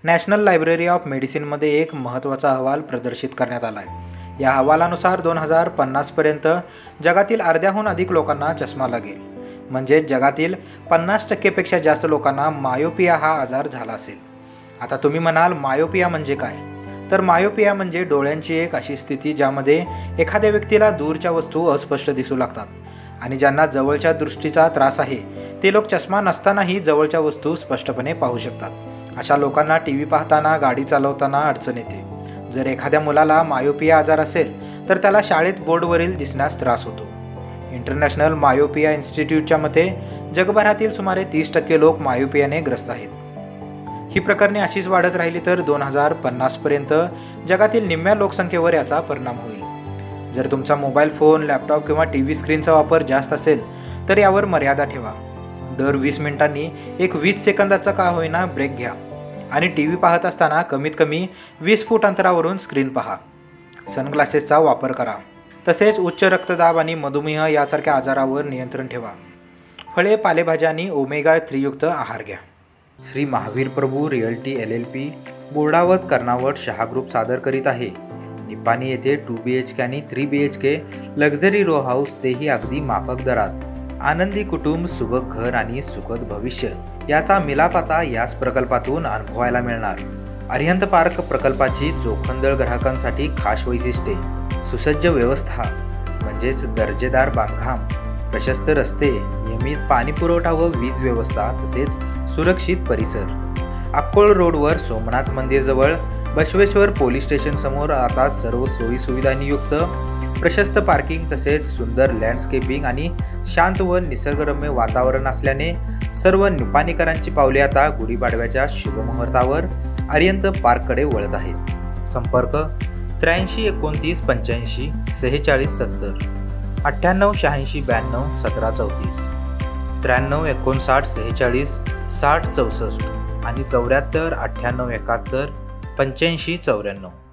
National library of मेडिसिनमध्ये एक महत्त्वाचा अहवाल प्रदर्शित करण्यात आला आहे। या अहवालानुसार 2050पर्यंत जगातील अर्ध्याहून अधिक लोकांना चष्मा लागेल, म्हणजे जगातील 50% जास्त लोकांना मायोपिया हा आजार झाला असेल। आता तुम्ही म्हणाल, मायोपिया म्हणजे काय? तर मायोपिया म्हणजे डोळ्यांची एक अशी स्थिती ज्यामध्ये एखाद्या व्यक्तीला दूरच्या वस्तू अस्पष्ट दिसू लागतात आणि ज्यांना जवळच्या दृष्टीचा त्रास आहे ते लोक चष्मा नसतानाही जवळच्या वस्तू स्पष्टपणे पाहू शकतात। अशा लोकांना टीव्ही पाहताना, गाडी चालवताना अडचण येते। जर एखाद्या मुलाला मायोपिया आजार असेल तर त्याला शाळेत बोर्डवरील दिसण्यास त्रास होतो। इंटरनॅशनल मायोपिया इन्स्टिट्यूटच्या मते जगभरातील सुमारे 30% लोक मायोपियाने ग्रस्त आहेत। ही प्रकरणे अशीच वाढत राहिली तर 2050पर्यंत जगातील निम्म्या लोकसंख्येवर याचा परिणाम होईल। जर तुमचा मोबाईल फोन, लॅपटॉप किंवा टीव्ही स्क्रीनचा वापर जास्त असेल तर यावर मर्यादा ठेवा। दर 20 मिनिटांनी एक 20 सेकंदाचा का होईना ब्रेक घ्या आणि टीव्ही पाहत असताना कमीत कमी 20 फूट अंतरावरून स्क्रीन पहा। सनग्लासेसचा वापर करा। तसेच उच्च रक्तदाब आणि मधुमेह यासारख्या आजारावर नियंत्रण ठेवा। फळे, पालेभाज्या आणि ओमेगा 3 युक्त आहार घ्या। श्री महावीर प्रभू रिअल्टी LLP बोर्डावत कर्नावत शहा ग्रुप सादर करीत आहे। निपाणी येथे 2 BHK आणि 3 BHK लक्झरी रो हाऊस, तेही अगदी माफक दरात। आनंदी कुटुंब, सुबक घर आणि सुखद भविष्य याचा मिलाप आता याच प्रकल्पातून अनुभवायला मिळणार। अरिहंत पार्क प्रकल्पाची चोखंदळ ग्राहकांसाठी खास वैशिष्ट्ये, सुसज्ज व्यवस्था म्हणजेच दर्जेदार बांधकाम, प्रशस्त रस्ते, नियमित पाणी पुरवठा व वीज व्यवस्था, तसेच सुरक्षित परिसर। अक्कोळ रोडवर सोमनाथ मंदिरजवळ बसवेश्वर पोलीस स्टेशन समोर आता सर्व सोयी सुविधांनी युक्त प्रशस्त पार्किंग, तसेच सुंदर लँडस्केपिंग आणि शांत व निसर्गरम्य वातावरण असल्याने सर्व निपाणीकरांची पावले आता गुढीपाडव्याच्या शुभमुहूर्तावर अरिहंत पार्ककडे वळत आहेत। संपर्क 83 29 85 46 70, 98 86 92 17 34, 93 59 46 60 64 आणि 74 98 71 85 94।